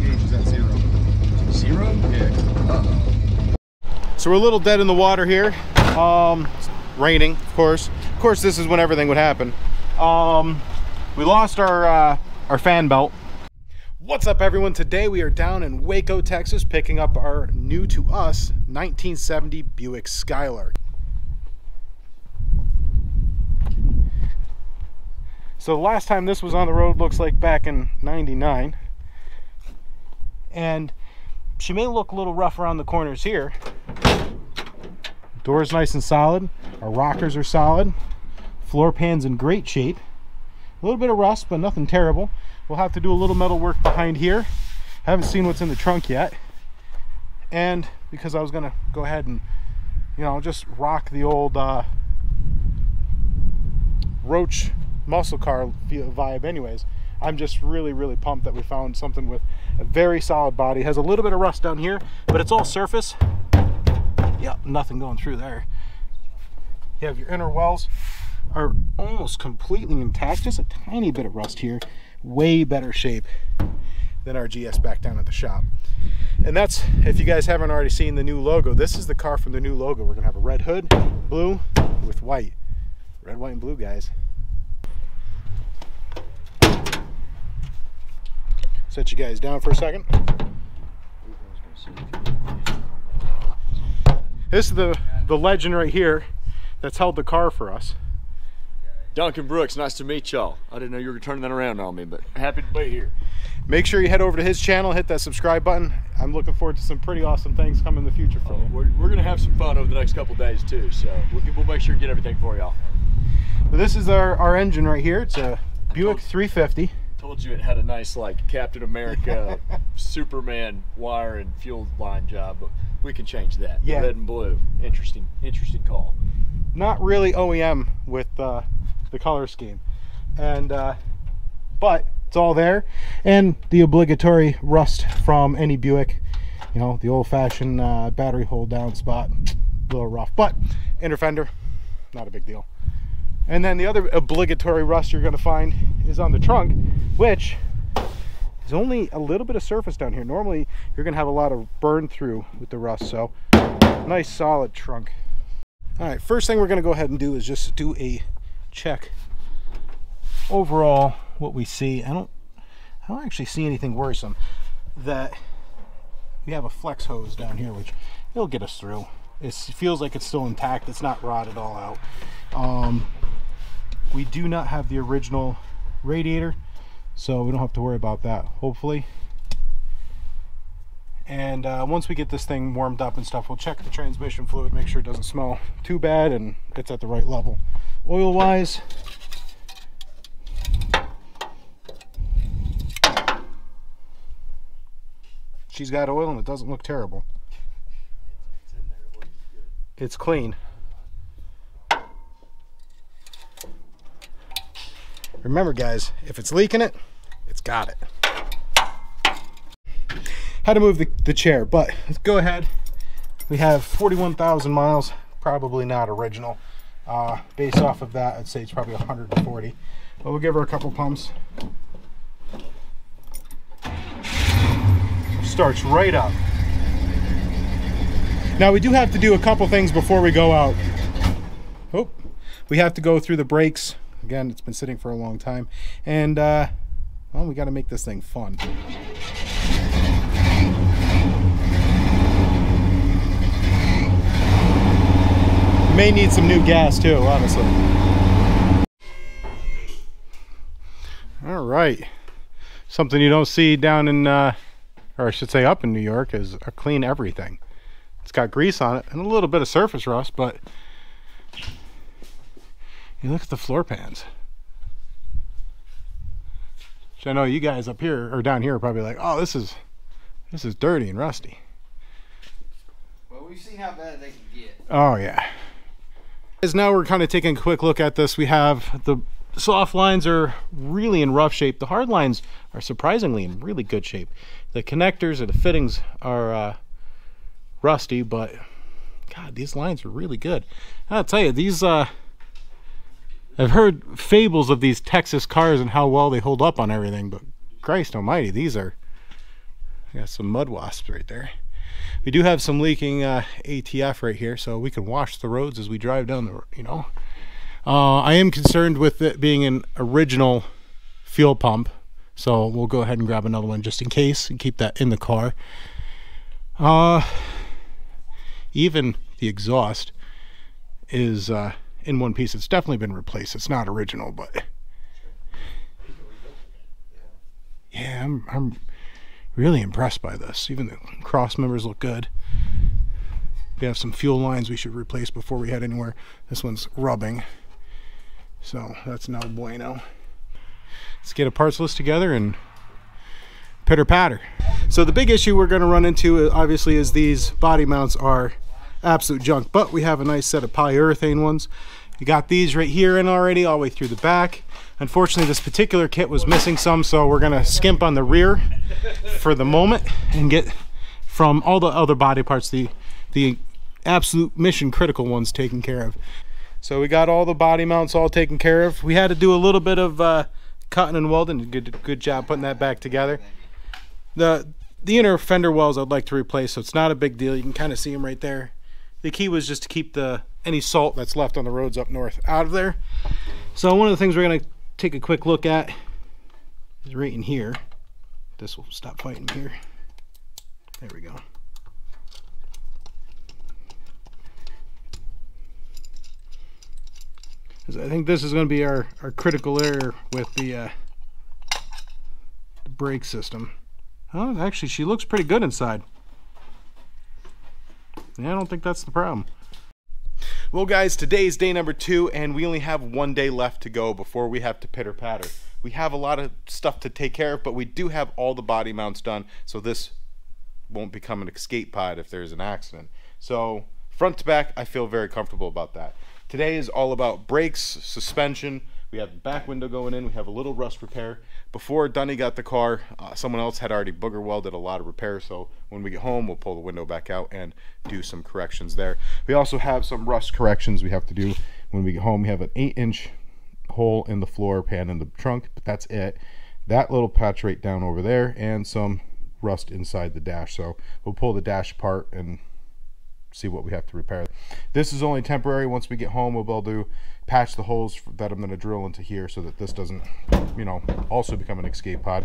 gauge is at 0. 0? Yeah. Uh-oh. So we're a little dead in the water here. It's raining, of course. Of course, this is when everything would happen. We lost our fan belt. What's up, everyone? Today we are down in Waco, Texas, picking up our new to us 1970 Buick Skylark. So the last time this was on the road looks like back in '99, and she may look a little rough around the corners here. Door's nice and solid. Our rockers are solid. Floor pan's in great shape. A little bit of rust, but nothing terrible. We'll have to do a little metal work behind here. Haven't seen what's in the trunk yet. And because I was gonna go ahead and, you know, just rock the old Roach muscle car vibe anyways, I'm just really pumped that we found something with a very solid body. It has a little bit of rust down here, but it's all surface. Yep, nothing going through there. You have your inner wells are almost completely intact, just a tiny bit of rust here. Way better shape than our GS back down at the shop. And that's, if you guys haven't already seen the new logo, this is the car from the new logo. We're gonna have a red hood, blue with white. Red, white, and blue, guys. Set you guys down for a second. This is the legend right here that's held the car for us. Duncan Brooks, nice to meet y'all. I didn't know you were turning that around on me, but happy to be here. Make sure you head over to his channel, hit that subscribe button. I'm looking forward to some pretty awesome things coming in the future for you. We're gonna have some fun over the next couple days too, so we'll make sure to get everything for y'all. But this is our engine right here. It's a Buick 350. Told you it had a nice, like, Captain America, Superman wire and fuel line job, but we can change that. Yeah. Red and blue. Interesting call. Not really OEM with the color scheme, and but it's all there, and the obligatory rust from any Buick. You know, the old-fashioned battery hold down spot, a little rough, but inner fender, not a big deal. And then the other obligatory rust you're going to find is on the trunk, which is only a little bit of surface down here. Normally you're going to have a lot of burn through with the rust, so nice solid trunk. All right, first thing we're going to go ahead and do is just do a check overall what we see. I don't actually see anything worrisome. That we have a flex hose down here, which it'll get us through. It feels like it's still intact. It's not rotted all out. We do not have the original radiator, so we don't have to worry about that, hopefully. And once we get this thing warmed up and stuff, we'll check the transmission fluid, make sure it doesn't smell too bad and it's at the right level. Oil wise, she's got oil and it doesn't look terrible. It's clean. Remember, guys, if it's leaking it, it's got it. How to move the chair, but let's go ahead. We have 41,000 miles, probably not original. Based off of that, I'd say it's probably 140, but we'll give her a couple pumps. Starts right up. Now we do have to do a couple things before we go out. Oh, we have to go through the brakes. Again, it's been sitting for a long time, and well, we got to make this thing fun. May need some new gas too, honestly. All right, something you don't see down in, or I should say up in New York, is a clean everything. It's got grease on it and a little bit of surface rust, but you look at the floor pans. Which I know you guys up here or down here are probably like, oh, this is dirty and rusty. Well, we've seen how bad they can get. Oh yeah. As now we're kind of taking a quick look at this. We have the soft lines are really in rough shape. The hard lines are surprisingly in really good shape. The connectors or the fittings are rusty, but God, these lines are really good. I'll tell you, these I've heard fables of these Texas cars and how well they hold up on everything, but Christ almighty, these are Got some mud wasps right there. We do have some leaking ATF right here, so we can wash the roads as we drive down the road, you know. I am concerned with it being an original fuel pump, so we'll go ahead and grab another one just in case and keep that in the car. Even the exhaust is in one piece. It's definitely been replaced. It's not original, but yeah, I'm really impressed by this. Even the cross members look good. We have some fuel lines we should replace before we head anywhere. This one's rubbing, so that's no bueno. Let's get a parts list together and pitter patter. So the big issue we're going to run into obviously is these body mounts are absolute junk, but we have a nice set of polyurethane ones. You got these right here in already all the way through the back. Unfortunately, this particular kit was missing some, so we're going to skimp on the rear for the moment and get from all the other body parts the absolute mission critical ones taken care of. So we got all the body mounts all taken care of. We had to do a little bit of cutting and welding. Good job putting that back together. The inner fender wells I'd like to replace, so it's not a big deal. You can kind of see them right there. The key was just to keep any salt that's left on the roads up north out of there. So one of the things we're going to take a quick look at is right in here. This will stop fighting me here. There we go. I think this is going to be our critical error with the brake system. Oh, actually, she looks pretty good inside. Yeah, I don't think that's the problem. Well, guys, today is day number 2, and we only have 1 day left to go before we have to pitter patter. We have a lot of stuff to take care of, but we do have all the body mounts done, so this won't become an escape pod if there's an accident. So front to back, I feel very comfortable about that. Today is all about brakes, suspension. We have the back window going in. We have a little rust repair. Before Dunny got the car, someone else had already booger welded a lot of repairs, so when we get home, we'll pull the window back out and do some corrections there. We also have some rust corrections we have to do when we get home. We have an 8-inch hole in the floor pan in the trunk, but that's it. That little patch right down over there, and some rust inside the dash. So we'll pull the dash apart and see what we have to repair. This is only temporary. Once we get home, we'll be able to patch the holes that I'm going to drill into here so that this doesn't, you know, also become an escape pod.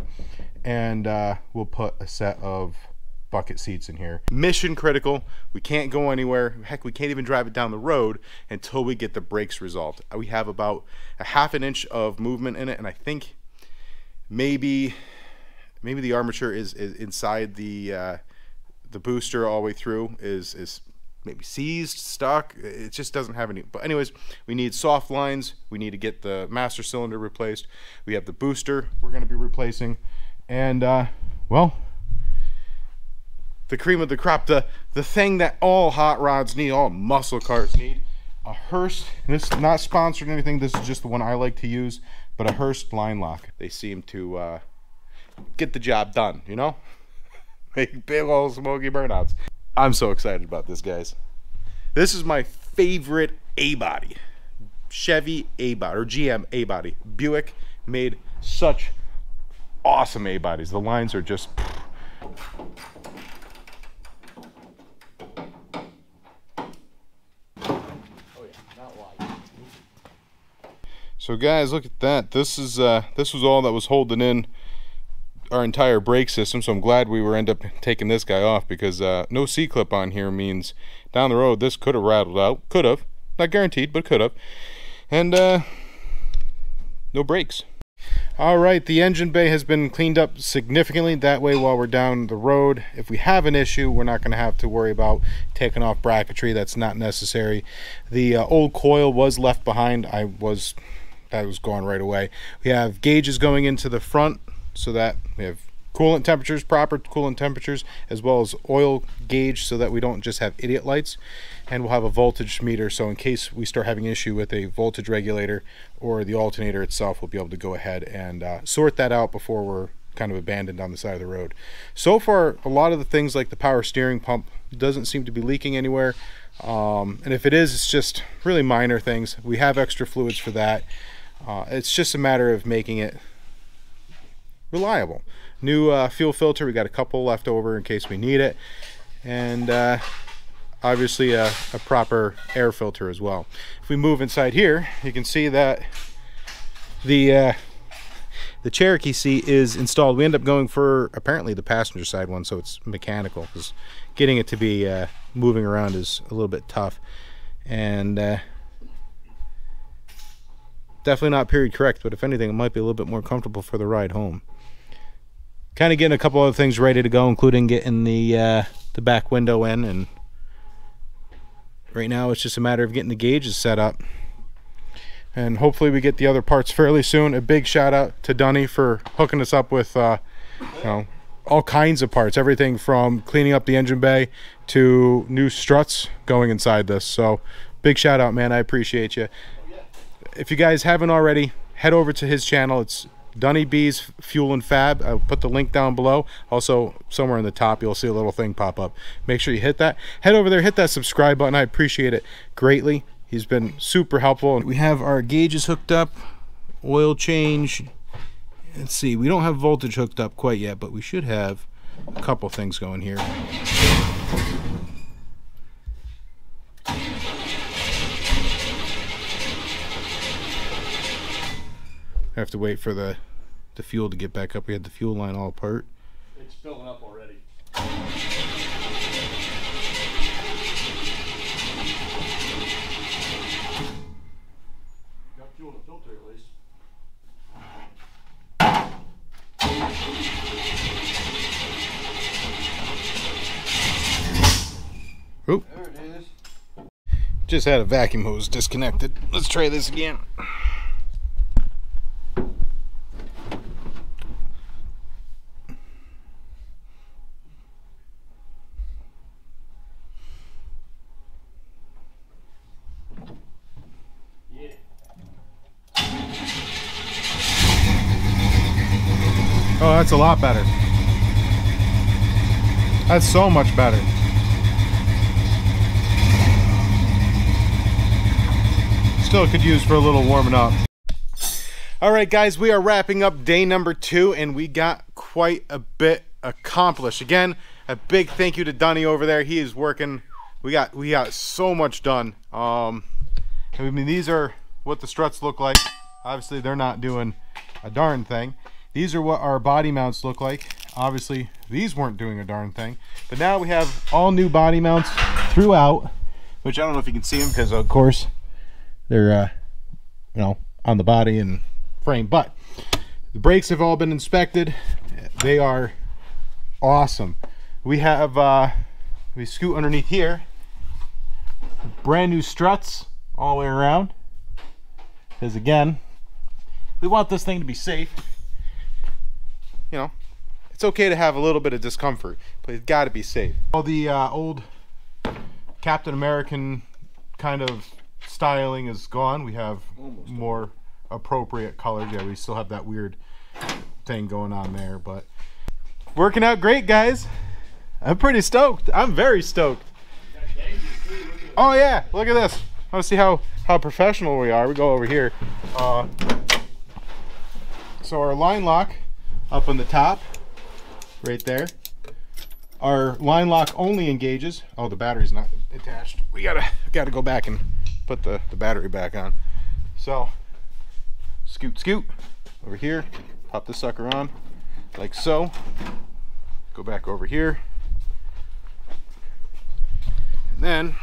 And we'll put a set of bucket seats in here. Mission critical. We can't go anywhere. Heck, we can't even drive it down the road until we get the brakes resolved. We have about a ½ inch of movement in it, and I think maybe the armature is inside the booster all the way through is maybe seized, stuck. It just doesn't have any. But anyways, we need soft lines. We need to get the master cylinder replaced. We have the booster we're going to be replacing, and well, the cream of the crop, the thing that all hot rods need, all muscle cars need, a Hurst. And this is not sponsored or anything. This is just the one I like to use, but a Hurst line lock. They seem to get the job done, you know. Make big old smoky burnouts. I'm so excited about this, guys. This is my favorite A-body. Chevy A-body, or GM A-body. Buick made such awesome A-bodies. The lines are just... So guys, look at that. This was all that was holding in our entire brake system, so I'm glad we end up taking this guy off, because no C-clip on here means down the road this could have rattled out. Could have. Not guaranteed, but could have. And no brakes. Alright, the engine bay has been cleaned up significantly. That way, while we're down the road, if we have an issue, we're not going to have to worry about taking off bracketry. That's not necessary. The old coil was left behind. That was gone right away. We have gauges going into the front, so that we have coolant temperatures, proper coolant temperatures, as well as oil gauge, so that we don't just have idiot lights. And we'll have a voltage meter, so in case we start having an issue with a voltage regulator or the alternator itself, we'll be able to go ahead and sort that out before we're kind of abandoned on the side of the road. So far, a lot of the things like the power steering pump doesn't seem to be leaking anywhere, and if it is, it's just really minor things. We have extra fluids for that. It's just a matter of making it reliable. New fuel filter, we got a couple left over in case we need it, and obviously a proper air filter as well. If we move inside here, you can see that the Cherokee seat is installed. We end up going for apparently the passenger side one, so it's mechanical, because getting it to be moving around is a little bit tough, and definitely not period correct, but if anything, it might be a little bit more comfortable for the ride home. Kind of getting a couple other things ready to go, including getting the back window in, and right now it's just a matter of getting the gauges set up, and hopefully we get the other parts fairly soon. A big shout out to Dunny for hooking us up with you know, all kinds of parts, everything from cleaning up the engine bay to new struts going inside this. So big shout out, man. I appreciate you. If you guys haven't already, head over to his channel. It's Dunny B's Fuel and Fab. I'll put the link down below. Also, somewhere in the top, you'll see a little thing pop up. Make sure you hit that. Head over there, hit that subscribe button. I appreciate it greatly. He's been super helpful. We have our gauges hooked up, oil change. Let's see, we don't have voltage hooked up quite yet, but we should have a couple things going here. I have to wait for the fuel to get back up. We had the fuel line all apart. It's filling up already. Got fuel in the filter at least. Oop. There it is. Just had a vacuum hose disconnected. Let's try this again. Oh, that's a lot better. That's so much better. Still could use for a little warming up. All right, guys, we are wrapping up day number 2, and we got quite a bit accomplished. Again, a big thank you to Dunny over there. He is working. We got so much done. I mean, these are what the struts look like. Obviously, they're not doing a darn thing. These are what our body mounts look like. Obviously, these weren't doing a darn thing. But now we have all new body mounts throughout, which I don't know if you can see them because, of course, they're, you know, on the body and frame. But the brakes have all been inspected. They are awesome. We have, we scoot underneath here, brand new struts all the way around. Because, again, we want this thing to be safe. You know, it's okay to have a little bit of discomfort, but it's got to be safe. All the old Captain American kind of styling is gone. We have more appropriate colors. Yeah, we still have that weird thing going on there, but working out great, guys. I'm pretty stoked. I'm very stoked. Oh yeah, look at this. I want to see how professional we are. We go over here. So our line lock up on the top, right there. Our line lock only engages. Oh, the battery's not attached. We gotta go back and put the battery back on. So, scoot over here. Pop this sucker on, like so. Go back over here, and then.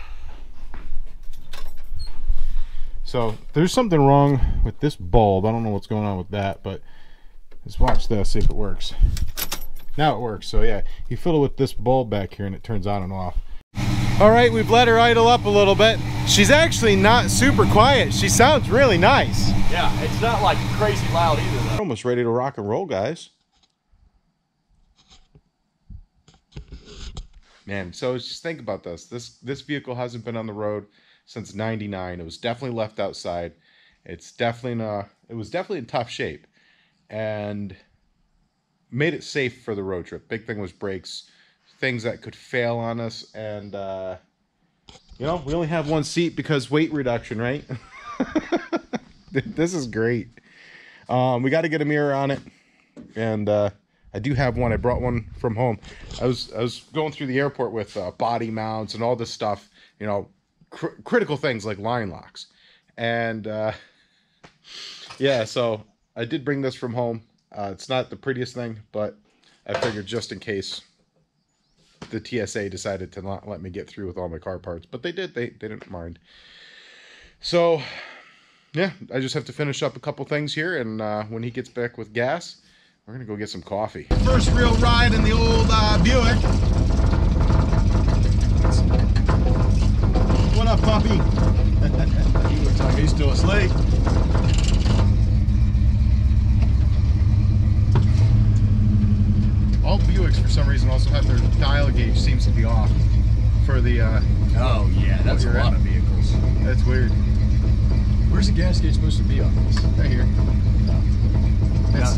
So there's something wrong with this bulb. I don't know what's going on with that, but let's watch this, see if it works. Now it works. So yeah, you fill it with this bulb back here and it turns on and off. All right, we've let her idle up a little bit. She's actually not super quiet. She sounds really nice. Yeah, it's not like crazy loud either though. We're almost ready to rock and roll, guys. Man, so just think about this. This vehicle hasn't been on the road since '99. It was definitely left outside. It's definitely it was definitely in tough shape, and made it safe for the road trip. Big thing was brakes, things that could fail on us, and you know, we only have one seat because weight reduction, right? This is great. We got to get a mirror on it. and I do have one. I brought one from home. I was going through the airport with body mounts and all this stuff, you know, critical things like line locks. And yeah, so I did bring this from home. It's not the prettiest thing, but I figured just in case the TSA decided to not let me get through with all my car parts. But they did. They didn't mind. So yeah, I just have to finish up a couple things here, and when he gets back with gas, we're gonna go get some coffee. First real ride in the old Buick. What up, puppy? He looks like he's still asleep. All Buicks, for some reason, also have their dial gauge seems to be off for the. Oh yeah, that's a lot of vehicles. That's weird. Where's the gas gauge supposed to be on this? Right here.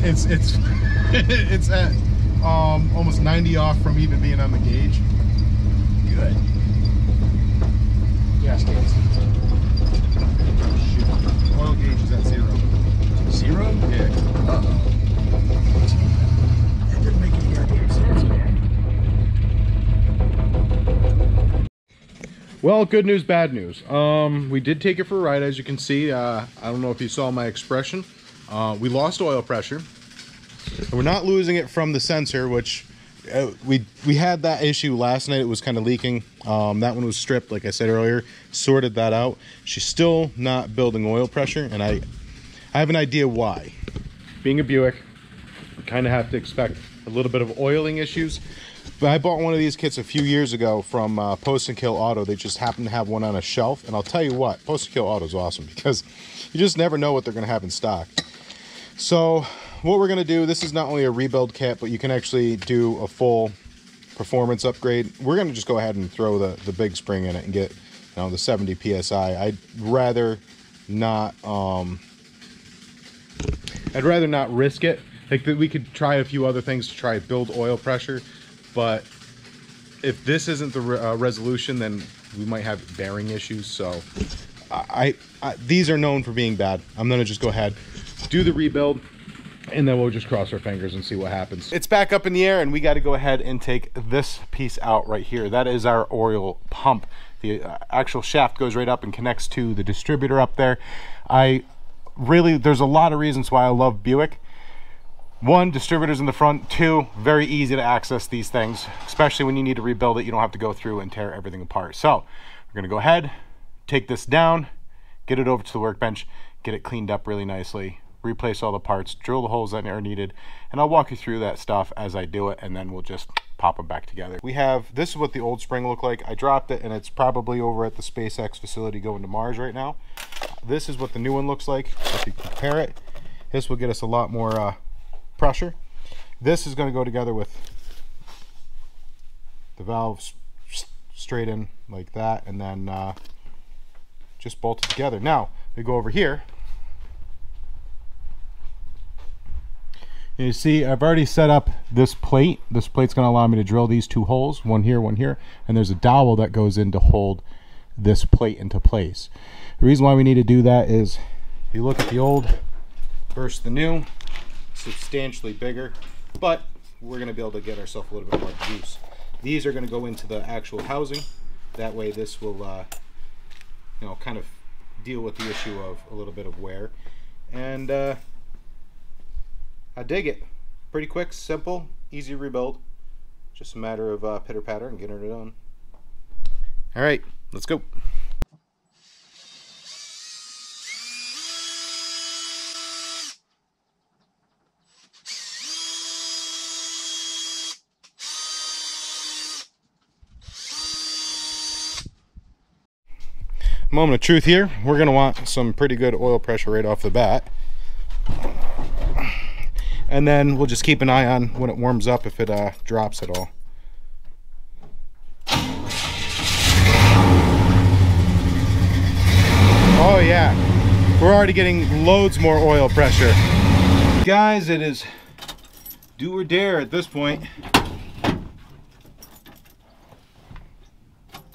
It's it's at almost 90 off from even being on the gauge. Good. Gas gauge. Shoot. Oil gauge is at 0. 0? Yeah. Uh-oh. That doesn't make any goddamn sense, man. Well, good news, bad news. We did take it for a ride, as you can see. I don't know if you saw my expression. We lost oil pressure. And we're not losing it from the sensor, which we had that issue last night. It was kind of leaking. That one was stripped, like I said earlier. Sorted that out. She's still not building oil pressure, and I have an idea why. Being a Buick, you kind of have to expect a little bit of oiling issues. But I bought one of these kits a few years ago from Post and Kill Auto. They just happened to have one on a shelf, and I'll tell you what, Post and Kill Auto is awesome because you just never know what they're going to have in stock. So what we're going to do, this is not only a rebuild kit, but you can actually do a full performance upgrade. We're going to just go ahead and throw the big spring in it and get, you know, the 70 psi. I'd rather not risk it. Like, we could try a few other things to try to build oil pressure, but if this isn't the resolution, then we might have bearing issues. So these are known for being bad. I'm gonna just go ahead, do the rebuild, and then we'll just cross our fingers and see what happens. It's back up in the air, and we got to go ahead and take this piece out right here. That is our oil pump. The actual shaft goes right up and connects to the distributor up there. There's a lot of reasons why I love Buick. 1, distributors in the front. 2, very easy to access these things, especially when you need to rebuild it. You don't have to go through and tear everything apart. So we're gonna go ahead, take this down, get it over to the workbench, get it cleaned up really nicely, replace all the parts, drill the holes that are needed, and I'll walk you through that stuff as I do it, and then we'll just pop them back together. This is what the old spring looked like. I dropped it, and it's probably over at the SpaceX facility going to Mars right now. This is what the new one looks like. If you compare it, this will get us a lot more pressure. This is going to go together with the valves straight in like that, and then just bolt it together. Now we go over here. You see, I've already set up this plate. This plate's going to allow me to drill these 2 holes, one here, and there's a dowel that goes in to hold this plate into place. The reason why we need to do that is, if you look at the old versus the new, substantially bigger, but we're going to be able to get ourselves a little bit more juice. These are going to go into the actual housing. That way this will you know, kind of deal with the issue of a little bit of wear. And I dig it. Pretty quick, simple, easy rebuild. Just a matter of pitter patter and getting it done. All right, let's go. Moment of truth here. We're going to want some pretty good oil pressure right off the bat. And then we'll just keep an eye on when it warms up if it drops at all. Oh yeah, we're already getting loads more oil pressure. Guys, it is do or dare at this point.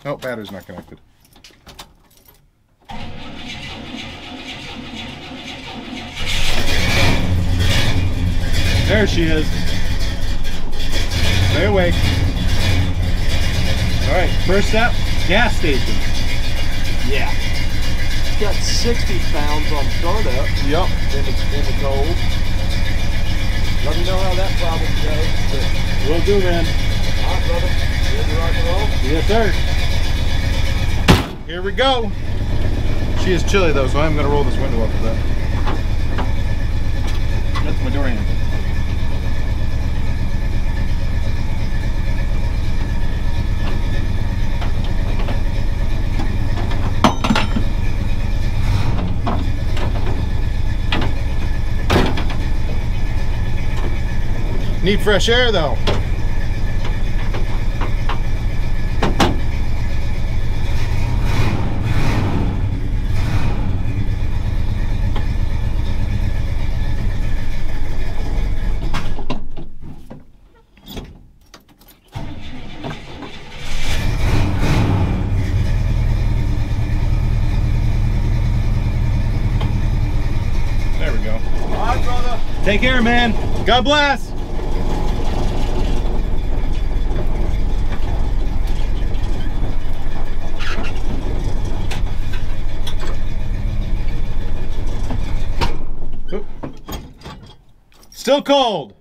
Oh, battery's not connected. There she is. Stay awake. All right, first step, gas station. Yeah. It's got 60 pounds on startup. Yep. In the cold. Let me know how that problem goes. Will do, man. All right, brother. You ready to rock and roll? Yes, sir. Here we go. She is chilly though, so I'm gonna roll this window up a bit. That's my door handle. Need fresh air though. There we go. All right, brother. Take care, man. God bless. Oop. Still cold.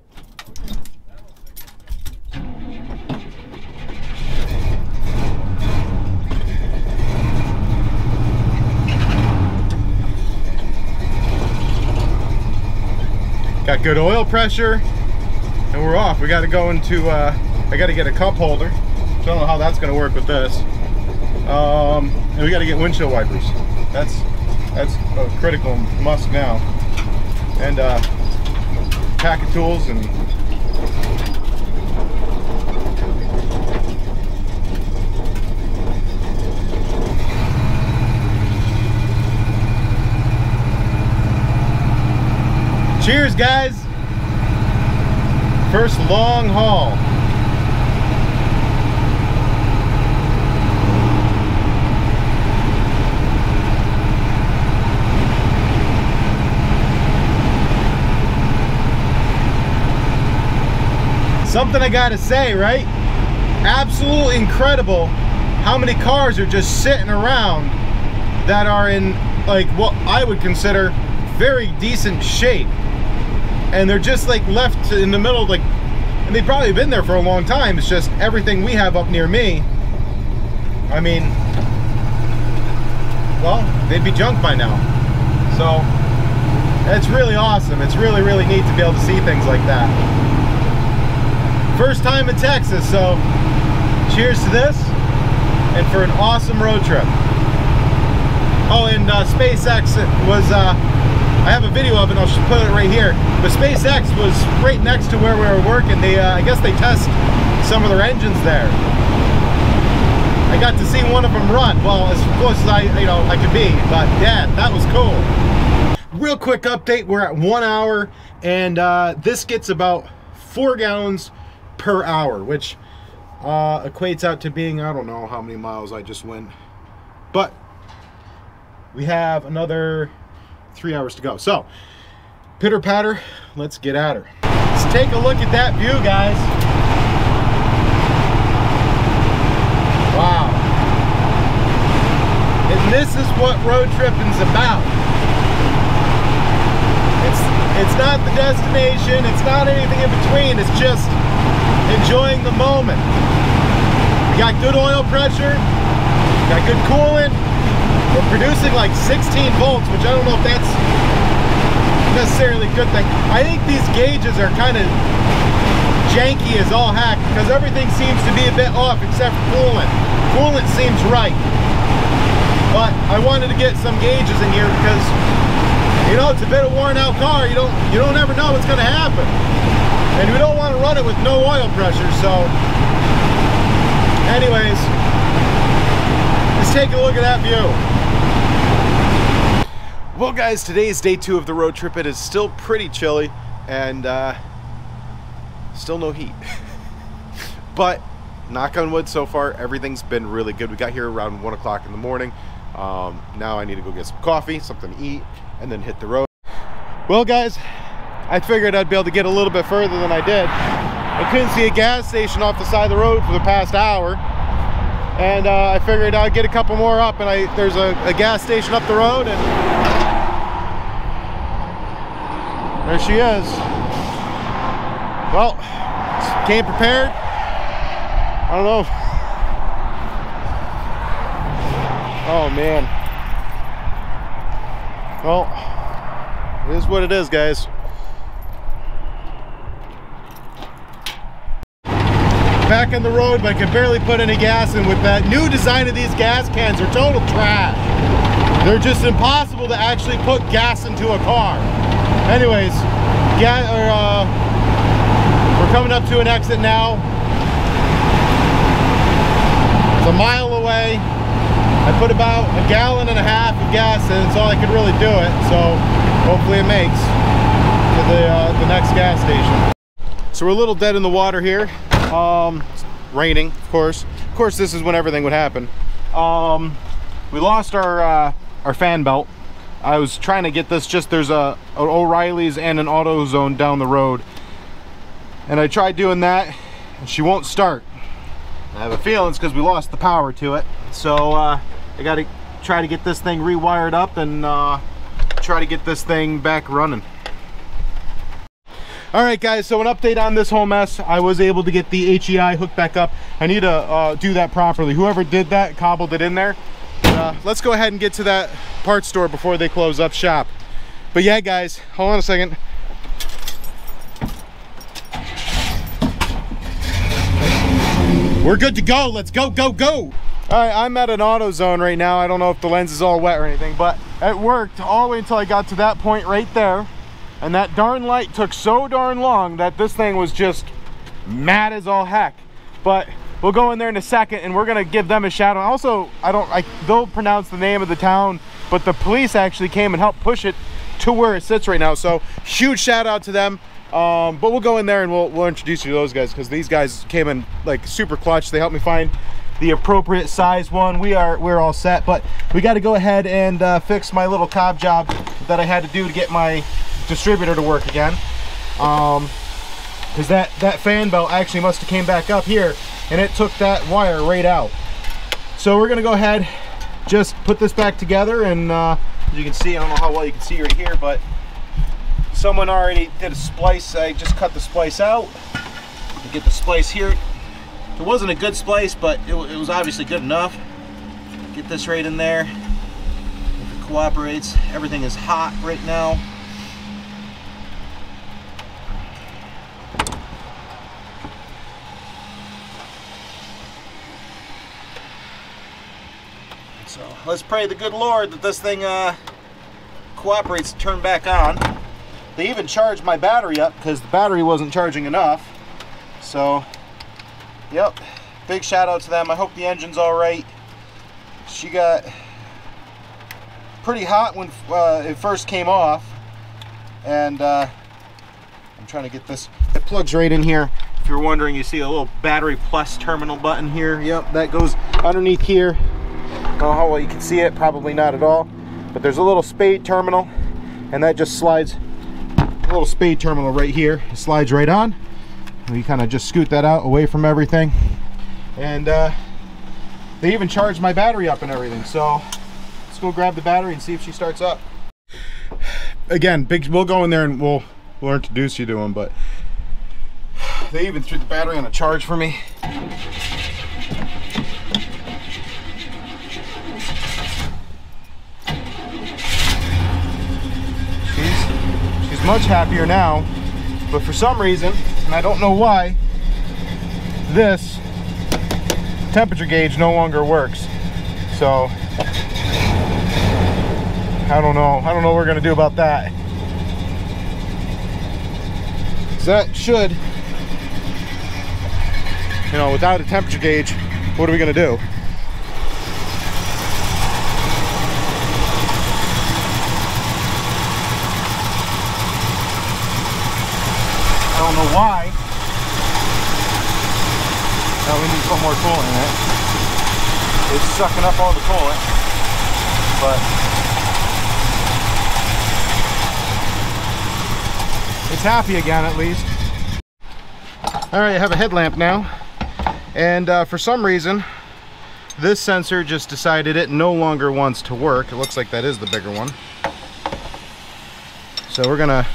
Got good oil pressure, and we're off. We got to go into, I got to get a cup holder. So I don't know how that's going to work with this. And we got to get windshield wipers. That's a critical must now. And pack of tools and cheers, guys. First long haul. Something I gotta say, right? Absolutely incredible how many cars are just sitting around that are in like what I would consider very decent shape, and they're just like left in the middle, like, and they've probably been there for a long time. It's just everything we have up near me, I mean, well, they'd be junk by now. So it's really awesome. It's really, really neat to be able to see things like that. First time in Texas, so cheers to this and for an awesome road trip. Oh, and SpaceX was, I have a video of it, I'll put it right here. But SpaceX was right next to where we were working. They, I guess they test some of their engines there. I got to see one of them run. Well, as close as I could be, but yeah, that was cool. Real quick update, we're at 1 hour, and this gets about 4 gallons per hour, which equates out to being, I don't know how many miles I just went, but we have another 3 hours to go. So pitter patter, let's get at her. Let's take a look at that view, guys. Wow. And this is what road tripping's about. It's not the destination, it's not anything in between, it's just enjoying the moment. We got good oil pressure, got good coolant. We're producing like 16 volts, which I don't know if that's necessarily a good thing. I think these gauges are kind of janky as all heck because everything seems to be a bit off except for coolant. Coolant seems right. But I wanted to get some gauges in here because, you know, it's a bit of worn out car. You don't ever know what's going to happen. And we don't want to run it with no oil pressure, so anyways, let's take a look at that view. Well guys, today is day 2 of the road trip. It is still pretty chilly and still no heat. But knock on wood, so far everything's been really good. We got here around 1 o'clock in the morning. Now I need to go get some coffee, something to eat, and then hit the road. Well guys, I figured I'd be able to get a little bit further than I did. I couldn't see a gas station off the side of the road for the past hour. And I figured I'd get a couple more up, and there's a gas station up the road, and there she is. Well, came prepared. I don't know. Oh man. Well, it is what it is, guys. Back on the road, but I can barely put any gas in with that new design of these gas cans. Are total trash. They're just impossible to actually put gas into a car. Anyways, we're coming up to an exit now. It's a mile away. I put about 1.5 gallons of gas in, so I could really do it. So hopefully it makes to the next gas station. So we're a little dead in the water here. It's raining, of course. Of course, this is when everything would happen. We lost our fan belt. I was trying to get this. There's an O'Reilly's and an AutoZone down the road, and I tried doing that, and she won't start. I have a feeling it's because we lost the power to it. So I got to try to get this thing rewired up and try to get this thing back running. Alright guys, so an update on this whole mess. I was able to get the HEI hooked back up. I need to do that properly. Whoever did that cobbled it in there. Let's go ahead and get to that parts store before they close up shop. But yeah guys, hold on a second. We're good to go. Let's go, go, go. Alright, I'm at an AutoZone right now. I don't know if the lens is all wet or anything, but it worked all the way until I got to that point right there. And that darn light took so darn long that this thing was just mad as all heck. But we'll go in there in a second, and we're gonna give them a shout out. Also, they'll pronounce the name of the town, but the police actually came and helped push it to where it sits right now. So huge shout out to them. But we'll go in there and we'll introduce you to those guys, because these guys came in like super clutch. They helped me find the appropriate size one. We're all set, but we got to go ahead and fix my little cob job that I had to do to get my distributor to work again, because that fan belt actually must have came back up here, and it took that wire right out. So we're gonna go ahead, just put this back together, and as you can see, I don't know how well you can see right here, but someone already did a splice. I just cut the splice out to get the splice here. It wasn't a good splice, but it was obviously good enough. Get this right in there. If it cooperates, everything is hot right now. So let's pray the good Lord that this thing cooperates to turn back on. They even charged my battery up because the battery wasn't charging enough. So, yep, big shout out to them. I hope the engine's all right. She got pretty hot when it first came off. And I'm trying to get this. It plugs right in here. If you're wondering, you see a little battery plus terminal button here. Yep, that goes underneath here. I don't know how well you can see it, probably not at all. But there's a little spade terminal, and that just slides. A little spade terminal right here, it slides right on. We kind of just scoot that out away from everything, and they even charged my battery up and everything. So let's go grab the battery and see if she starts up. Again, we'll go in there and we'll introduce you to them, but they even threw the battery on a charge for me. She's much happier now, but for some reason, and I don't know why, this temperature gauge no longer works. So I don't know what we're gonna do about that. So that should, you know, without a temperature gauge, what are we gonna do? I don't know why. Now we need to put more coolant in it. It's sucking up all the coolant, but it's happy again at least. All right, I have a headlamp now, and for some reason this sensor just decided it no longer wants to work. It looks like that is the bigger one. So we're gonna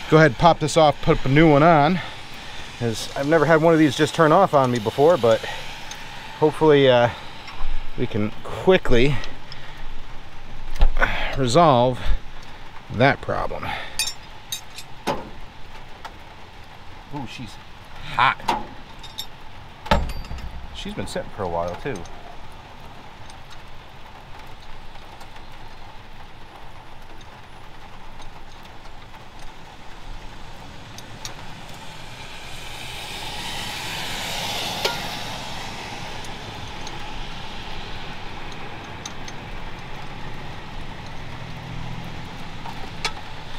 go ahead and pop this off, put a new one on, as I've never had one of these just turn off on me before, but hopefully we can quickly resolve that problem. Ooh, she's hot. She's been sitting for a while too.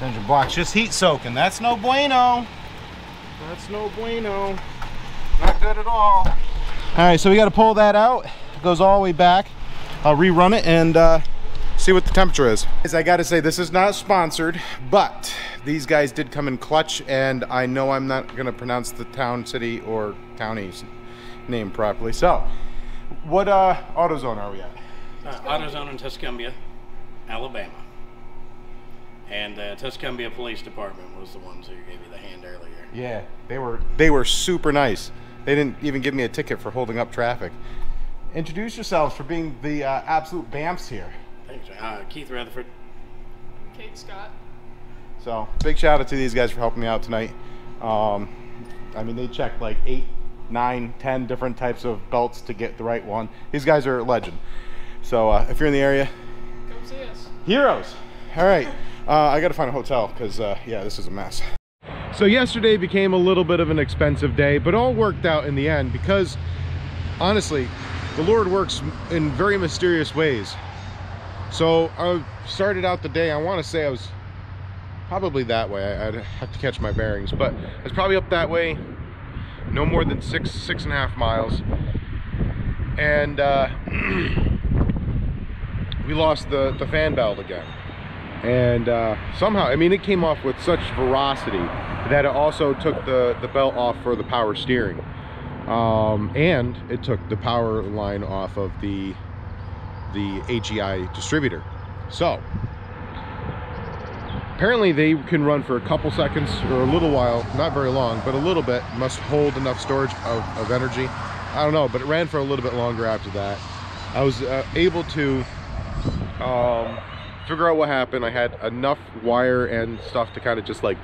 Engine block's just heat soaking. That's no bueno. That's no bueno. Not good at all. All right, so we got to pull that out. It goes all the way back. I'll rerun it and see what the temperature is. I got to say, this is not sponsored, but these guys did come in clutch, and I know I'm not going to pronounce the town, city, or county's name properly. So, what AutoZone are we at? AutoZone in Tuscumbia, Alabama. And Tuscumbia Police Department was the ones who gave you the hand earlier. Yeah, they were super nice. They didn't even give me a ticket for holding up traffic. Introduce yourselves for being the absolute BAMFs here. Thanks. Keith Rutherford. Kate Scott. So, big shout out to these guys for helping me out tonight. I mean, they checked like 8, 9, 10 different types of belts to get the right one. These guys are a legend. So, if you're in the area, Come see us. heroes. All right. I gotta find a hotel because yeah, this is a mess. So yesterday became a little bit of an expensive day, but all worked out in the end because honestly, the Lord works in very mysterious ways. So I started out the day, I want to say I was probably that way. I'd have to catch my bearings, but I was probably up that way, no more than 6.5 miles. And we lost the fan valve again. And somehow, I mean, it came off with such veracity that it also took the belt off for the power steering. And it took the power line off of the AGI distributor. So, apparently they can run for a couple seconds or a little while, not very long, but a little bit, must hold enough storage of energy. I don't know, but it ran for a little bit longer after that. I was able to figure out what happened. I had enough wire and stuff to kind of just like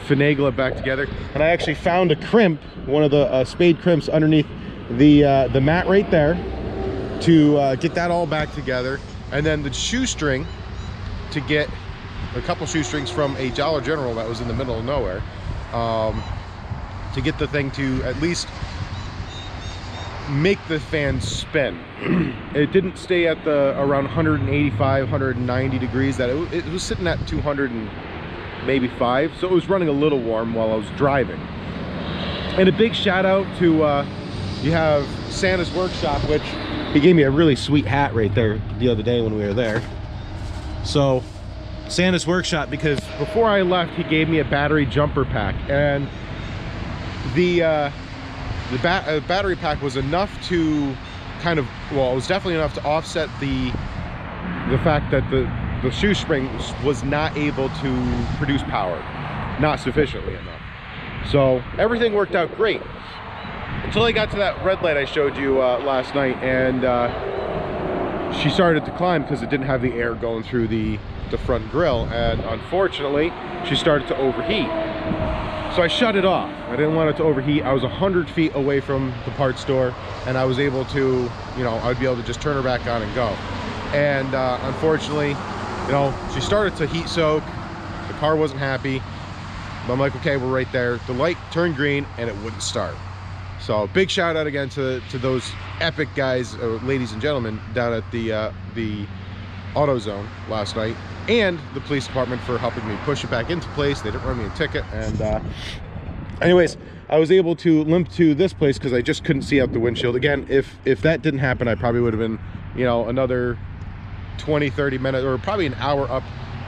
finagle it back together, and I actually found a crimp, one of the spade crimps underneath the mat right there, to get that all back together, and then the shoestring to get a couple shoestrings from a Dollar General that was in the middle of nowhere, to get the thing to at least make the fan spin. It didn't stay at the around 185, 190 degrees. That it was sitting at 200 and maybe 5, so it was running a little warm while I was driving. And a big shout out to you have Santa's Workshop, which he gave me a really sweet hat right there the other day when we were there. So Santa's Workshop, because before I left he gave me a battery jumper pack, and the battery pack was enough to kind of, well, it was definitely enough to offset the fact that the shoestring was not able to produce power, not sufficiently enough. So everything worked out great until I got to that red light I showed you last night, and she started to climb because it didn't have the air going through the front grille, and unfortunately she started to overheat. So I shut it off. I didn't want it to overheat. I was 100 feet away from the parts store, and I was able to, you know, I'd be able to just turn her back on and go. And unfortunately, you know, she started to heat soak. The car wasn't happy. But I'm like, okay, we're right there. The light turned green and it wouldn't start. So big shout out again to those epic guys, ladies and gentlemen, down at the AutoZone last night, and the police department for helping me push it back into place. They didn't run me a ticket. And anyways, I was able to limp to this place because I just couldn't see out the windshield. Again, if that didn't happen, I probably would have been, you know, another 20-30 minutes or probably an hour up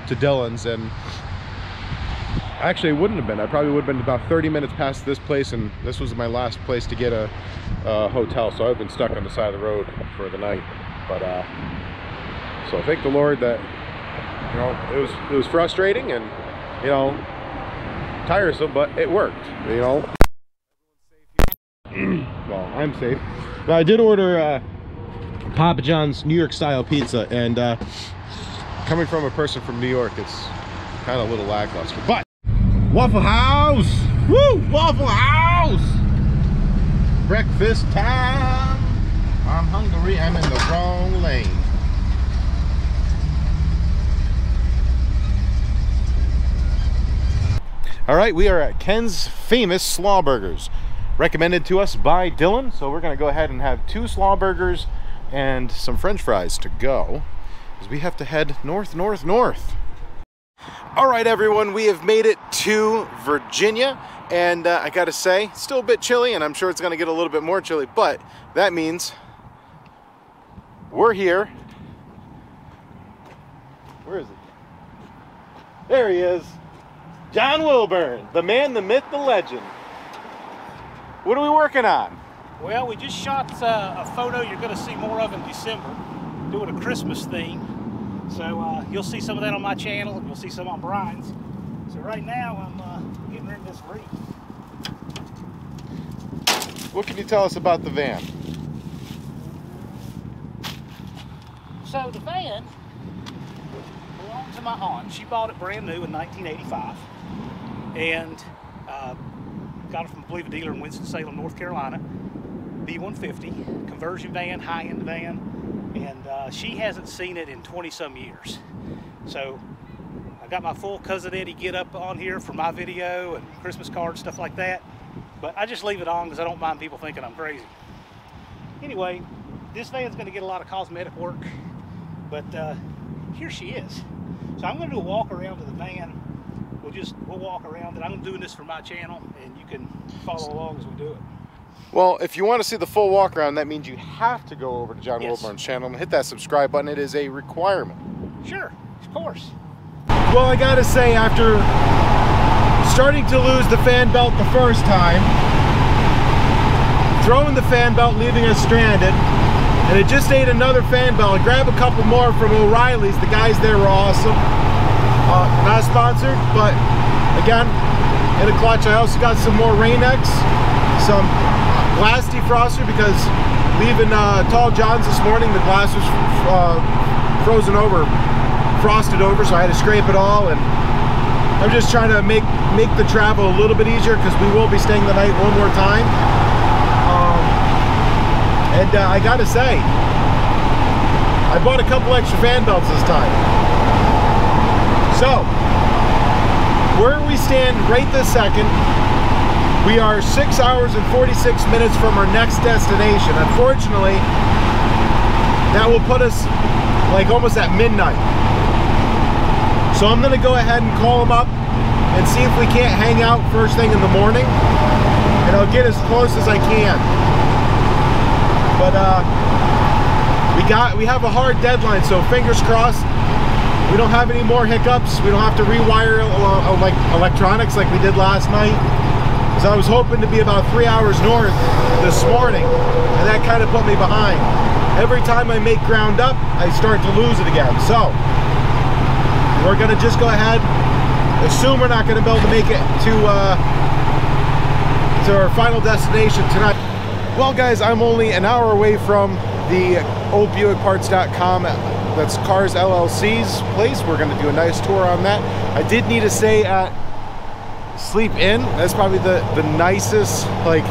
to Dillon's. And Actually, it wouldn't have been. I probably would have been about 30 minutes past this place, and this was my last place to get a hotel, so I've been stuck on the side of the road for the night. But so thank the Lord that, you know, it was frustrating and, you know, tiresome, but it worked, you know. Well, I'm safe. Now, I did order Papa John's New York style pizza, and coming from a person from New York, it's kind of a little lackluster. But Waffle House! Woo! Waffle House! Breakfast time! I'm hungry, I'm in the wrong lane. Alright, we are at Ken's Famous Slaw Burgers. Recommended to us by Dylan, so we're going to go ahead and have 2 slaw burgers and some french fries to go, because we have to head north. Alright everyone, we have made it to Virginia, and I gotta say, it's still a bit chilly, and I'm sure it's going to get a little bit more chilly, but that means we're here. Where is it? There he is. John Wilburn, the man, the myth, the legend. What are we working on? Well, we just shot a photo you're going to see more of in December, doing a Christmas theme. So you'll see some of that on my channel, and you'll see some on Brian's. So right now I'm getting rid of this wreath. What can you tell us about the van? So the van belonged to my aunt. She bought it brand new in 1985, and got it from, I believe, a dealer in Winston-Salem, North Carolina. B150 conversion van, high-end van, and she hasn't seen it in 20-some years. So I got my full Cousin Eddie get up on here for my video and Christmas cards, stuff like that. But I just leave it on because I don't mind people thinking I'm crazy. Anyway, this van's going to get a lot of cosmetic work, but here she is. So I'm going to do a walk around to the van. We'll walk around it. I'm doing this for my channel, and you can follow along as we do it. Well, if you want to see the full walk around, that means you have to go over to John Wilburn's channel and hit that subscribe button. It is a requirement. Sure, of course. Well, I gotta say, after starting to lose the fan belt the first time, throwing the fan belt, leaving us stranded, and it just ate another fan belt. I grabbed a couple more from O'Reilly's. The guys there were awesome. Not sponsored, but again, in a clutch. I also got some more Rain-X, some glass defroster, because leaving Tall John's this morning, the glass was frozen over, frosted over, so I had to scrape it all. And I'm just trying to make the travel a little bit easier, because we will be staying the night one more time. I gotta say, I bought a couple extra fan belts this time. So, where we stand right this second, we are 6 hours and 46 minutes from our next destination. Unfortunately, that will put us like almost at midnight. So I'm gonna go ahead and call them up and see if we can't hang out first thing in the morning, and I'll get as close as I can. But we have a hard deadline, so fingers crossed we don't have any more hiccups. We don't have to rewire like electronics like we did last night. Because I was hoping to be about 3 hours north this morning, and that kind of put me behind. Every time I make ground up, I start to lose it again. So we're gonna just go ahead, assume we're not gonna be able to make it to our final destination tonight. Well guys, I'm only an hour away from the old BuickParts.com, that's Cars LLC's place. We're gonna do a nice tour on that. I did need to stay at Sleep Inn. That's probably the nicest like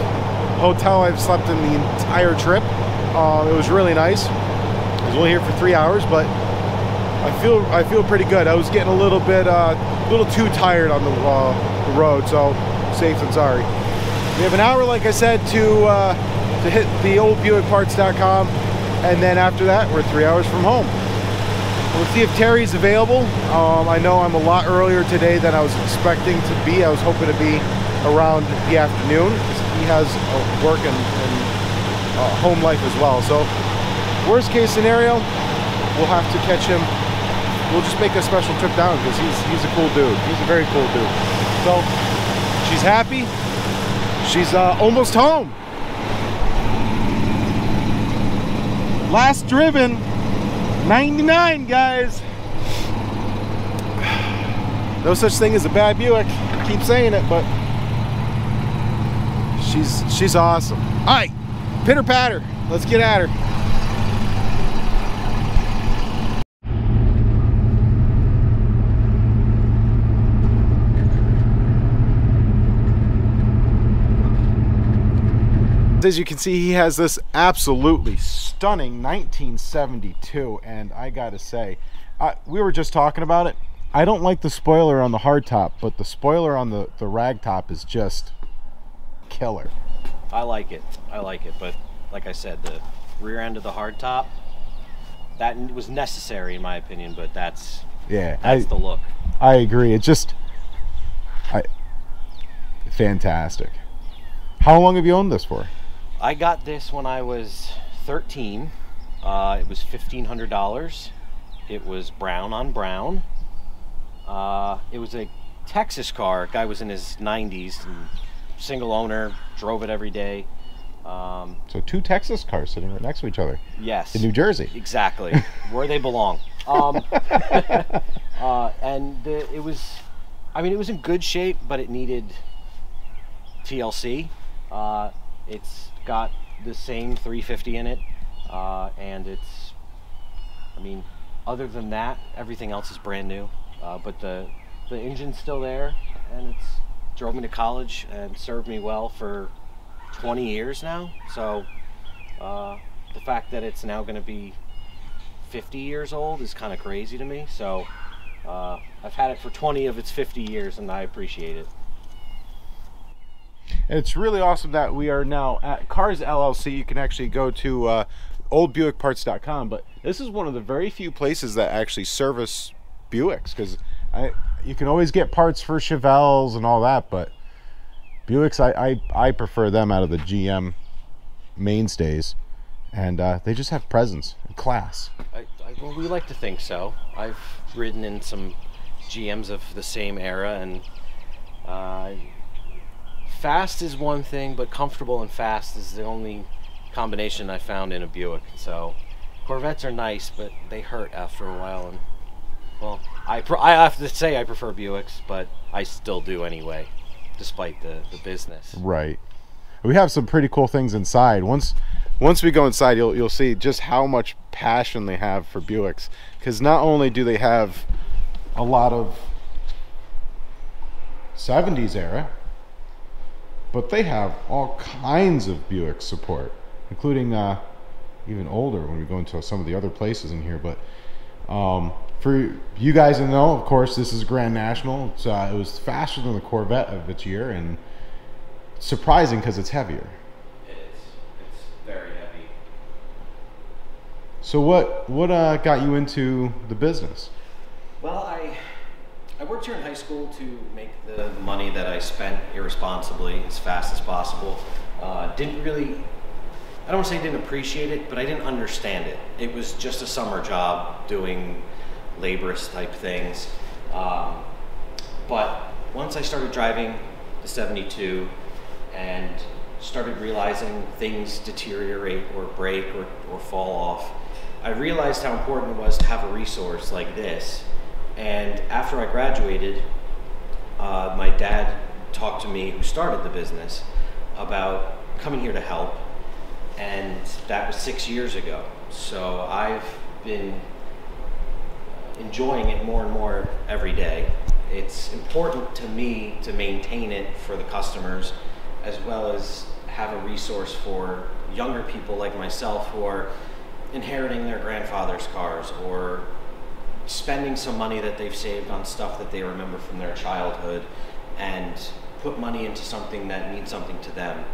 hotel I've slept in the entire trip. It was really nice. I was only here for 3 hours, but I feel pretty good. I was getting a little too tired on the road, so safe than sorry. We have an hour, like I said, to hit the old BuickParts.com, and then after that, we're 3 hours from home. We'll see if Terry's available. I know I'm a lot earlier today than I was expecting to be. I was hoping to be around the afternoon, because he has work and home life as well. So worst case scenario, we'll have to catch him. We'll just make a special trip down, because he's a cool dude. He's a very cool dude. So she's happy. She's almost home. Last driven, 99, guys. No such thing as a bad Buick. I keep saying it, but she's awesome. All right, pitter patter. Let's get at her. As you can see, he has this absolutely stunning 1972, and I gotta say, we were just talking about it. I don't like the spoiler on the hardtop, but the spoiler on the ragtop is just killer. I like it, but like I said, the rear end of the hardtop, that was necessary in my opinion, but that's the look. I agree. It's just fantastic. How long have you owned this for? I got this when I was 13. It was $1,500. It was brown on brown. It was a Texas car. Guy was in his 90s, and single owner, drove it every day. So two Texas cars sitting right next to each other. Yes. In New Jersey. Exactly. Where they belong. And it was, I mean, it was in good shape, but it needed TLC. It's got the same 350 in it, and it's, I mean, other than that, everything else is brand new. But the engine's still there, and it's drove me to college and served me well for 20 years now. So the fact that it's now going to be 50 years old is kind of crazy to me. So I've had it for 20 of its 50 years, and I appreciate it. And it's really awesome that we are now at Cars LLC. You can actually go to oldbuickparts.com, but this is one of the very few places that actually service Buicks, because you can always get parts for Chevelles and all that, but Buicks, I prefer them out of the GM mainstays, and they just have presence and class. Well, we like to think so. I've ridden in some GMs of the same era, and fast is one thing, but comfortable and fast is the only combination I found in a Buick. So Corvettes are nice, but they hurt after a while. And well, I have to say I prefer Buicks, but I still do anyway, despite the business. Right. We have some pretty cool things inside. Once we go inside, you'll see just how much passion they have for Buicks. Because not only do they have a lot of 70s era, but they have all kinds of Buick support, including even older when we go into some of the other places in here. But for you guys to know, of course, this is Grand National. It was faster than the Corvette of its year, and surprising because it's heavier. It is. It's very heavy. So what got you into the business? Well, I worked here in high school to make the money that I spent irresponsibly as fast as possible. Didn't really, I don't want to say I didn't appreciate it, but I didn't understand it. It was just a summer job doing laborious type things. But once I started driving the 72 and started realizing things deteriorate or break or fall off, I realized how important it was to have a resource like this. And after I graduated, my dad talked to me, who started the business, about coming here to help, and that was 6 years ago. So I've been enjoying it more and more every day. It's important to me to maintain it for the customers, as well as have a resource for younger people like myself who are inheriting their grandfather's cars or spending some money that they've saved on stuff that they remember from their childhood and put money into something that means something to them.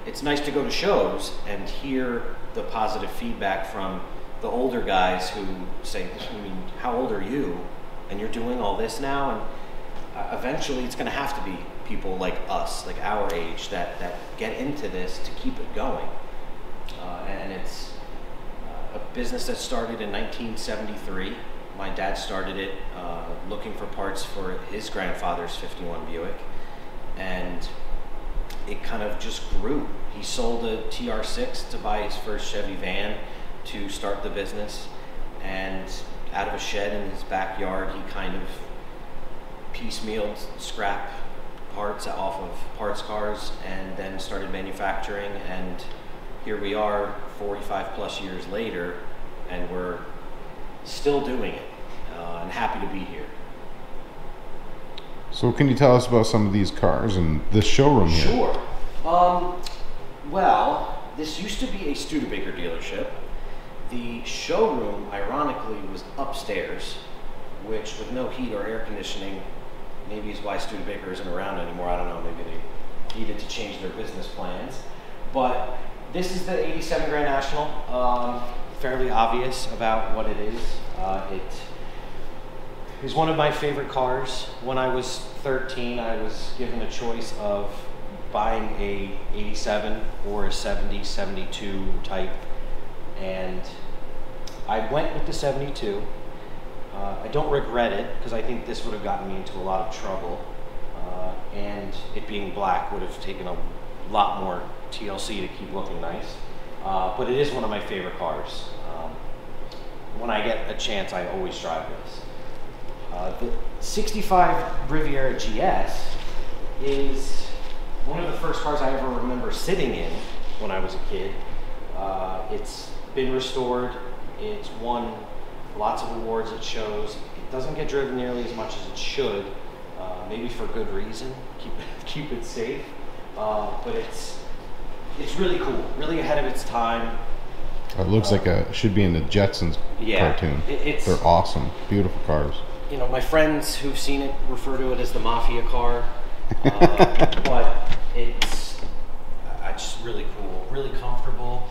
It's nice to go to shows and hear the positive feedback from the older guys who say, I mean, how old are you? And you're doing all this now? And eventually it's going to have to be people like us, like our age, that get into this to keep it going. And it's a business that started in 1973 My dad started it looking for parts for his grandfather's 51 Buick, and it kind of just grew. He sold a TR6 to buy his first Chevy van to start the business, and out of a shed in his backyard, he kind of piecemealed scrap parts off of parts cars and then started manufacturing, and here we are 45 plus years later, and we're still doing it, and happy to be here. So can you tell us about some of these cars and this showroom here? Sure. Well, this used to be a Studebaker dealership. The showroom, ironically, was upstairs, which with no heat or air conditioning, maybe is why Studebaker isn't around anymore. I don't know, maybe they needed to change their business plans. But this is the 87 Grand National. Fairly obvious about what it is. It is one of my favorite cars. When I was 13, I was given a choice of buying a 87 or a 70, 72 type, and I went with the 72. I don't regret it, because I think this would have gotten me into a lot of trouble, and it being black would have taken a lot more TLC to keep looking nice, but it is one of my favorite cars. When I get a chance, I always drive this. The 65 Riviera GS is one of the first cars I ever remember sitting in when I was a kid. It's been restored. It's won lots of awards at shows. It doesn't get driven nearly as much as it should, maybe for good reason. Keep it safe. But it's really cool, really ahead of its time. It looks like should be in the Jetsons cartoon. They're awesome, beautiful cars. You know, my friends who've seen it refer to it as the mafia car, but it's just really cool, really comfortable,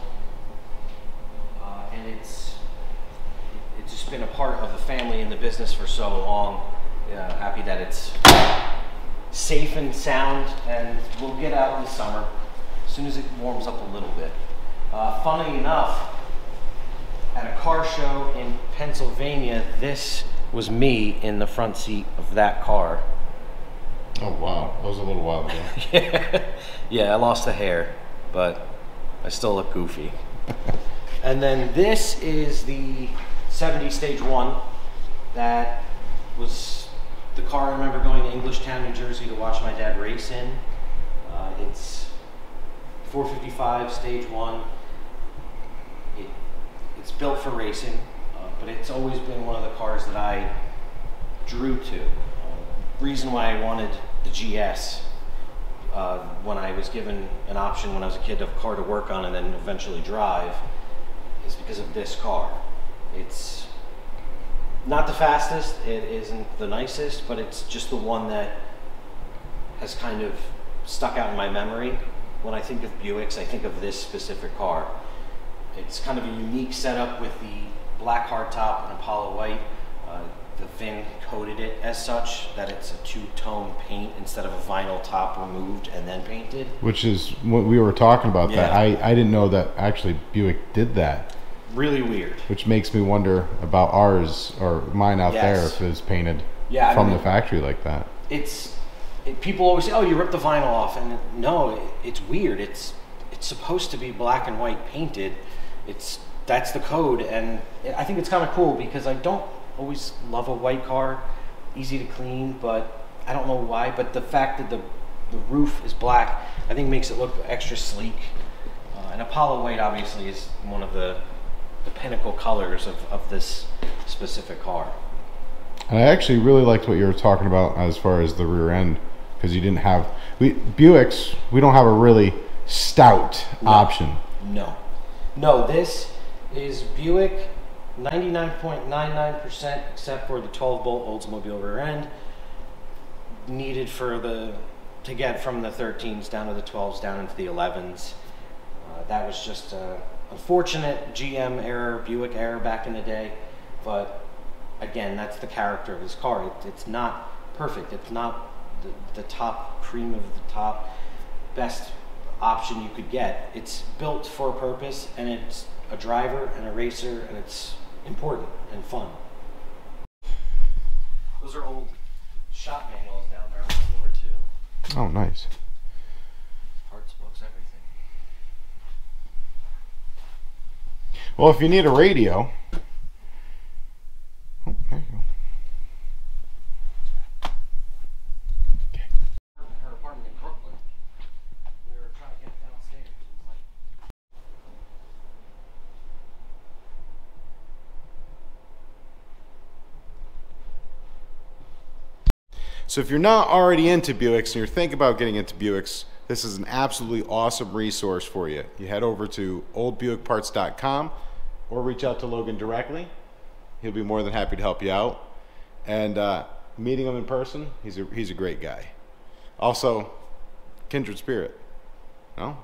and it's just been a part of the family and the business for so long. Happy that it's safe and sound, and we'll get out in the summer as soon as it warms up a little bit. Funny enough, at a car show in Pennsylvania, this was me in the front seat of that car. Oh wow, that was a little while ago. Yeah, I lost the hair, but I still look goofy. And then this is the 70 Stage 1. That was the car I remember going to Englishtown, New Jersey to watch my dad race in. It's 455 Stage 1. It's built for racing, but it's always been one of the cars that I drew to. Reason why I wanted the GS when I was given an option when I was a kid of a car to work on and then eventually drive is because of this car. It's not the fastest, it isn't the nicest, but it's just the one that has kind of stuck out in my memory. When I think of Buicks, I think of this specific car. It's kind of a unique setup with the black hardtop and Apollo white. The VIN coated it as such that it's a two-tone paint instead of a vinyl top removed and then painted. Which is what we were talking about. Yeah. That I didn't know that actually Buick did that. Really weird. Which makes me wonder about ours or mine out there if it's painted from the factory like that. People always say, "Oh, you ripped the vinyl off," and no, it's weird. It's supposed to be black and white painted. That's the code, and I think it's kind of cool because I don't always love a white car, easy to clean, but I don't know why. But the fact that the roof is black, I think makes it look extra sleek. And Apollo white obviously is one of the pinnacle colors of this specific car. And I actually really liked what you were talking about as far as the rear end, because you didn't have Buicks. We don't have a really stout option. No, this is Buick 99.99% except for the 12-bolt Oldsmobile rear end needed to get from the 13s down to the 12s down into the 11s. That was just a unfortunate GM error, Buick error back in the day, but again, that's the character of this car. It's not perfect. It's not the top cream of the top best option you could get. It's built for a purpose, and it's a driver and a racer, and it's important and fun. Those are old shop manuals down there on the floor too. Oh, nice. Parts books, everything. Well, if you need a radio, oh, there you go. Her apartment in Brooklyn. We were trying to get it downstairs. It was like, So if you're not already into Buicks and you're thinking about getting into Buicks, this is an absolutely awesome resource for you. You head over to oldbuickparts.com or reach out to Logan directly. He'll be more than happy to help you out. And meeting him in person, he's a great guy. Also, kindred spirit. No?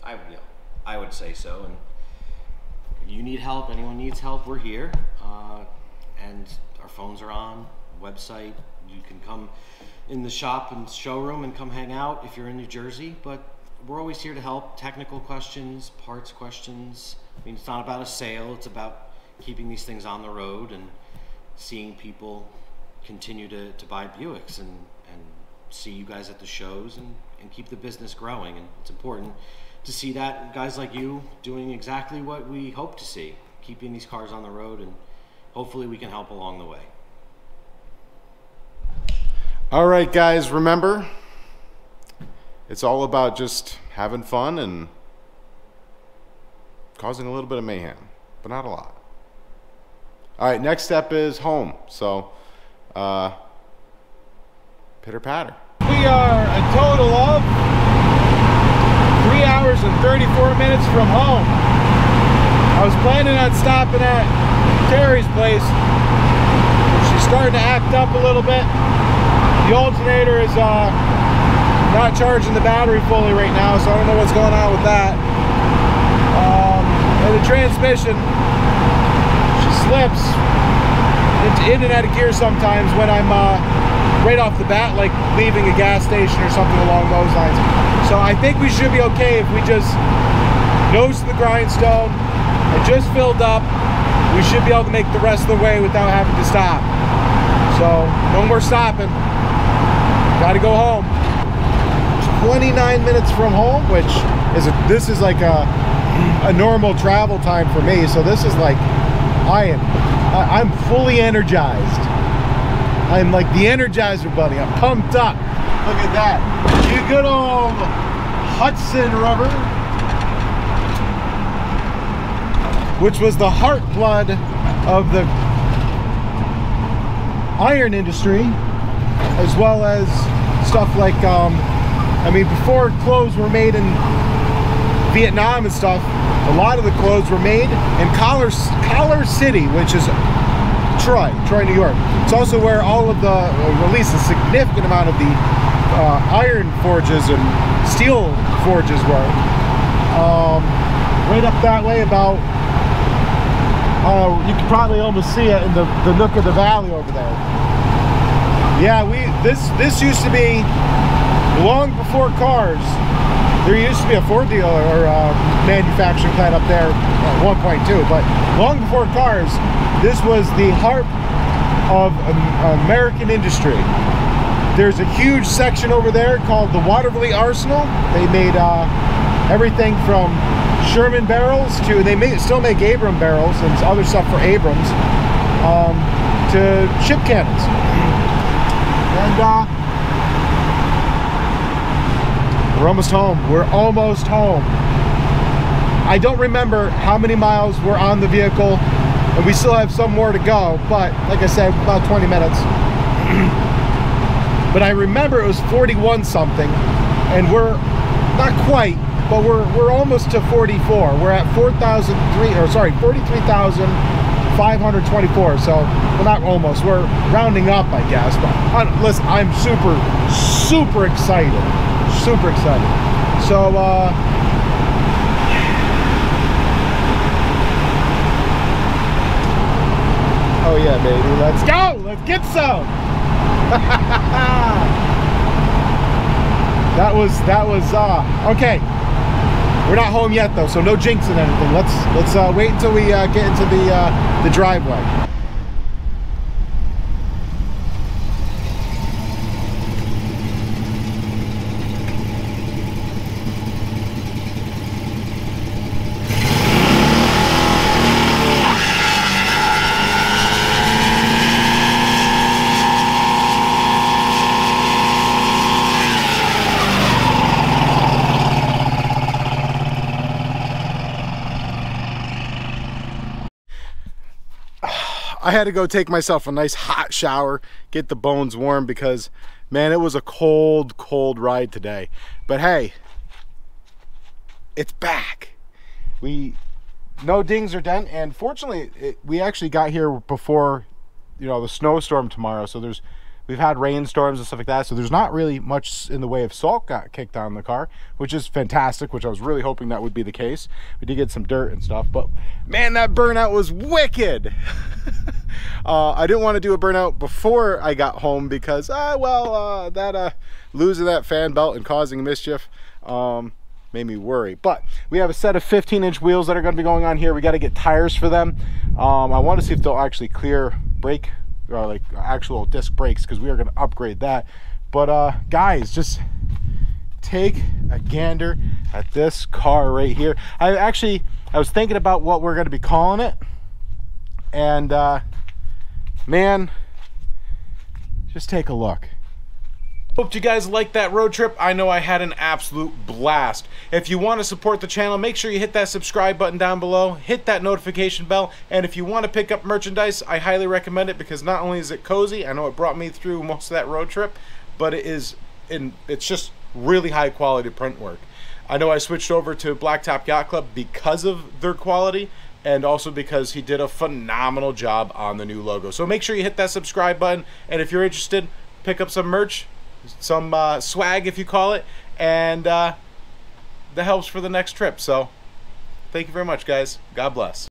I would say so. And if you need help, anyone needs help, we're here. And our phones are on, website. You can come in the shop and showroom and come hang out if you're in New Jersey, but we're always here to help. Technical questions, parts questions. I mean, it's not about a sale, it's about keeping these things on the road and seeing people continue to buy Buicks and see you guys at the shows and keep the business growing. And it's important to see that guys like you doing exactly what we hope to see, keeping these cars on the road, and hopefully we can help along the way. All right, guys, remember, it's all about just having fun and causing a little bit of mayhem, but not a lot. All right, next step is home. So, pitter patter. We are a total of 3 hours and 34 minutes from home. I was planning on stopping at Terry's place, but she's starting to act up a little bit. The alternator is not charging the battery fully right now, so I don't know what's going on with that. And the transmission, she slips in and out of gear sometimes when I'm right off the bat, like leaving a gas station or something along those lines. So I think we should be okay if we just nose to the grindstone and just filled up. We should be able to make the rest of the way without having to stop. So no more stopping. Gotta go home. 29 minutes from home, which is this is like a normal travel time for me. So this is like I'm fully energized. I'm like the Energizer Bunny. I'm pumped up. Look at that. You good old Hudson River, which was the heart blood of the iron industry, as well as stuff like I mean, before clothes were made in Vietnam and stuff, a lot of the clothes were made in Collar City, which is Troy, New York. It's also where all of the at least a significant amount of the iron forges and steel forges were. Right up that way, about you can probably almost see it in the nook of the valley over there. Yeah, this used to be long before cars. There used to be a Ford dealer or manufacturing plant up there at one point too, but long before cars, this was the heart of American industry. There's a huge section over there called the Waterville Arsenal. They made everything from Sherman barrels to, they still make Abram barrels and other stuff for Abrams, to ship cannons. And we're almost home. We're almost home. I don't remember how many miles we're on the vehicle, and we still have some more to go, but like I said, about 20 minutes. But I remember it was 41 something, and we're not quite, but we're almost to 44. We're at 43,524. So we're not almost. We're rounding up, I guess. But listen, I'm super excited. Super excited. So oh yeah, baby, let's go. Let's get some. That was okay. We're not home yet though, so no jinxing anything. Let's wait until we get into the driveway. I had to go take myself a nice hot shower, get the bones warm, because man, it was a cold ride today. But hey, it's back. No dings or dent, and fortunately we actually got here before, you know, the snowstorm tomorrow. So we've had rainstorms and stuff like that, so there's not really much in the way of salt got kicked on the car, which is fantastic, which I was really hoping that would be the case. We did get some dirt and stuff, but man, that burnout was wicked. I didn't want to do a burnout before I got home because losing that fan belt and causing mischief made me worry. But we have a set of 15-inch wheels that are going to be going on here. We got to get tires for them. I want to see if they'll actually clear brake, or like actual disc brakes, because we are going to upgrade that. But guys, just take a gander at this car right here. I was thinking about what we're going to be calling it, and man, just take a look. Hope you guys liked that road trip. I know I had an absolute blast. If you want to support the channel, make sure you hit that subscribe button down below, hit that notification bell, and if you want to pick up merchandise, I highly recommend it, because not only is it cozy, I know it brought me through most of that road trip, but it's just really high quality print work. I know I switched over to Blacktop Yacht Club because of their quality, and also because he did a phenomenal job on the new logo. So make sure you hit that subscribe button, and if you're interested, pick up some merch, some swag if you call it, and that helps for the next trip. So thank you very much, guys. God bless.